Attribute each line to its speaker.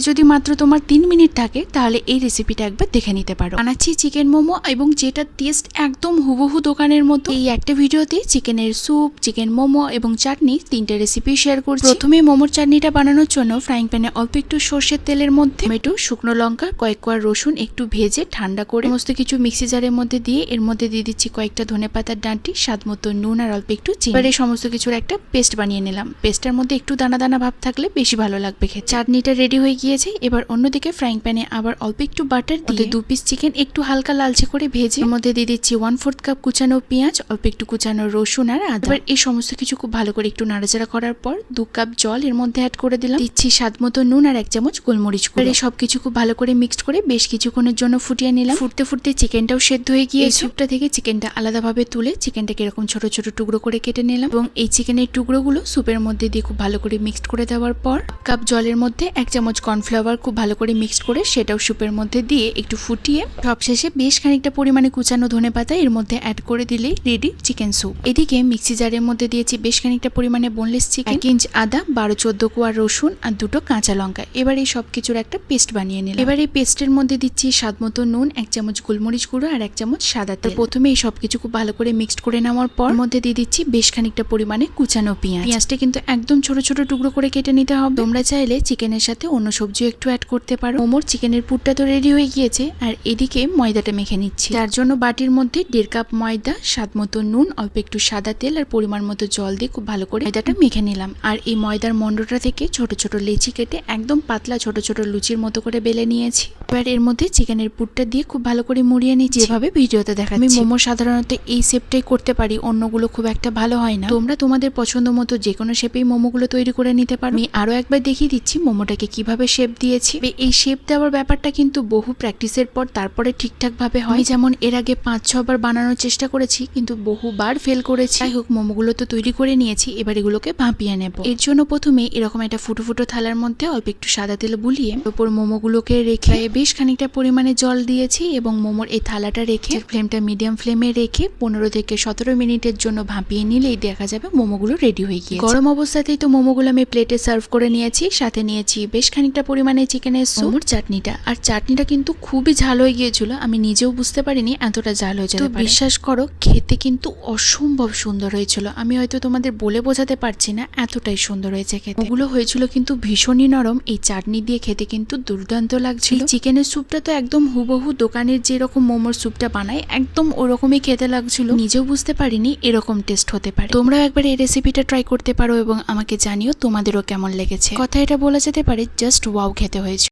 Speaker 1: যদি মাত্র তোমার 3 মিনিট থাকে তাহলে এই রেসিপিটা একবার দেখে নিতে পারো। বানাচ্ছি চিকেন মোমো এবং যেটা টেস্ট একদম হুবহু দোকানের মতো। এই একটা ভিডিওতে চিকেনের স্যুপ, চিকেন মোমো এবং চাটনি 3টে রেসিপি শেয়ার করছি। প্রথমে মোমোর চাটনিটা বানানোর জন্য ফ্রাইং প্যানে অল্প একটু সর্ষের তেলের মধ্যে টমেটো, শুকনো লঙ্কা, কয়েক কোয়া রসুন একটু ভেজে ঠান্ডা করে সমস্ত কিছু মিক্সি জারের মধ্যে দিয়ে এর মধ্যে দিয়ে দিচ্ছি কয়েকটা ধনেপাতার ডাঁটি, স্বাদ মতো নুন আর অল্প একটু চিনি। এবারে সমস্ত কিছুর একটা পেস্ট বানিয়ে নিলাম। পেস্টের মধ্যে একটু দানা দানা ভাব থাকলে বেশি ভালো লাগবে খেতে। চাটনিটা রেডি হয়ে গিয়েছে। এবার অন্যদিকে ফ্রাইং প্যানে আবার অল্প একটু বাটার দিয়ে 2 পিস চিকেন একটু হালকা লালচে করে ভেজে এর মধ্যে দিয়ে দিচ্ছি 1/4 কাপ কুচানো পেঁয়াজ, অল্প একটু কুচানো রসুন আর আদা। এবার এই সমস্ত কিছু খুব ভালো করে একটু নাড়াচাড়া করার পর 2 কাপ জল এর মধ্যে অ্যাড করে দিলাম। দিচ্ছি স্বাদ মতো নুন আর 1 চামচ গোলমরিচ গুঁড়ো। এই সবকিছু খুব ভালো করে মিক্সড করে বেশ কিছুক্ষণের জন্য ফুটিয়ে নিলাম। ফুটতে ফুটতে চিকেনটাও সেদ্ধ হয়ে গিয়ে এই স্যুপটা থেকে চিকেনটা আলাদাভাবে তুলে চিকেনটাকে এরকম ছোট ছোট টুকরো করে কেটে নিলাম এবং এই চিকেনের টুকরোগুলো স্যুপের মধ্যে দিয়ে খুব ভালো করে মিক্সড করে দেওয়ার পর কাপ জলের মধ্যে 1 চামচ কর্নফ্লাওয়ার খুব ভালো করে মিক্সড করে সেটাও স্যুপের মধ্যে দিয়ে একটু ফুটিয়ে সবশেষে বেশ খানিকটা পরিমাণে কুচানো ধনেপাতা এর মধ্যে অ্যাড করে দিলেই রেডি চিকেন স্যুপ। এদিকে মিক্সি জারের মধ্যে দিয়েছি বেশ খানিকটা পরিমাণে বোনলেস চিকেন, 1 ইঞ্চ আদা, 12-14 কোয়া রসুন আর 2টো কাঁচা লঙ্কা। এবার এই সবকিছুর একটা পেস্ট বানিয়ে নিলাম। এবার এই পেস্টের মধ্যে দিচ্ছি স্বাদ মতো নুন, 1 চামচ গোলমরিচ গুঁড়ো আর 1 চামচ সাদা তেল। প্রথমে এই সবকিছু খুব ভালো করে মিক্সড করে নেওয়ার পর মধ্যে দিয়ে দিচ্ছি বেশ খানিকটা পরিমাণে কুচানো পেঁয়াজ। পেঁয়াজটা কিন্তু একদম ছোট ছোট টুকরো করে কেটে নিতে হবে। তোমরা চাইলে চিকেনের সাথে অন্য সবজিও একটু অ্যাড করতে পারো। মোমোর চিকেনের পুরটা তো রেডি হয়ে গিয়েছে আর এদিকে ময়দাটা মেখে নিচ্ছি। তার জন্য বাটির মধ্যে 1.5 কাপ ময়দা, স্বাদ মতো নুন, অল্প একটু সাদা তেল আর পরিমাণ মতো জল দিয়ে খুব ভালো করে ময়দাটা মেখে নিলাম। আর এই ময়দার মন্ডটা থেকে ছোট ছোট লেচি কেটে একদম পাতলা ছোট ছোট লুচির মতো করে বেলে নিয়েছি। এবার এর মধ্যে চিকেনের পুরটা দিয়ে খুব ভালো করে মুড়িয়ে নিচ্ছি যেভাবে ভিডিওতে দেখাচ্ছি। আমি মোমো সাধারণত এই শেপটাই করতে পারি, অন্যগুলো খুব একটা ভালো হয় না। তোমরা তোমাদের পছন্দ মতো যে কোনো শেপেই মোমোগুলো তৈরি করে নিতে পারো। আমি আরো একবার দেখিয়ে দিচ্ছি মোমোটাকে কিভাবে শেপ দিয়েছি। এই শেপ দেওয়ার ব্যাপারটা কিন্তু বহু প্র্যাকটিসের পর তারপরে ঠিকঠাক ভাবে হয়। যেমন এর আগে 5-6 বার বানানোর চেষ্টা করেছি কিন্তু বহুবার ফেল করেছি। যাই হোক, মোমোগুলো তো তৈরি করে নিয়েছি, এবার এগুলোকে ভাপিয়ে নেব। এর জন্য প্রথমে এরকম একটা ফুটো ফুটো থালার মধ্যে অল্প একটু সাদা তেল বুলিয়ে উপর মোমোগুলোকে রেখে বেশ খানিকটা পরিমাণে জল দিয়েছি এবং মোমোর এই থালাটা রেখে ফ্লেমটা মিডিয়াম ফ্লেমে রেখে 15 থেকে 17 মিনিটের জন্য ভাপিয়ে নিলেই দেখা যাবে মোমোগুলো রেডি হয়ে গিয়েছে। গরম অবস্থাতেই তো মোমোগুলো আমি প্লেটে সার্ভ করে নিয়েছি। সাথে নিয়েছি বেশ খানিকটা পরিমাণে চিকেনের স্যুপ, মোমোর চাটনিটা। আর চাটনিটা কিন্তু খুবই ঝাল হয়ে গিয়েছিল, আমি নিজেও বুঝতে পারিনি এতটা ঝাল হয়ে যেতে পারে। বিশ্বাস করো, খেতে কিন্তু অসম্ভব সুন্দর হয়েছিল। আমি হয়তো তোমাদের বলে বোঝাতে পারছি না, এতটাই সুন্দর হয়েছে খেতে। ওগুলো হয়েছিল কিন্তু ভীষণই নরম। এই চাটনি দিয়ে খেতে কিন্তু দুর্দান্ত লাগছিল। চিকেনের স্যুপটা তো একদম হুবহু দোকানের যেরকম মোমোর স্যুপটা বানায় একদম ওরকমই খেতে লাগছিল। নিজেও বুঝতে পারিনি এরকম টেস্ট হতে পারে। তোমরাও একবার এই রেসিপিটা ট্রাই করতে পারো এবং আমাকে জানিও তোমাদেরও কেমন লেগেছে। কথা এটা বলা যেতে পারে জাস্ট ওয়াও খেতে হয়েছে।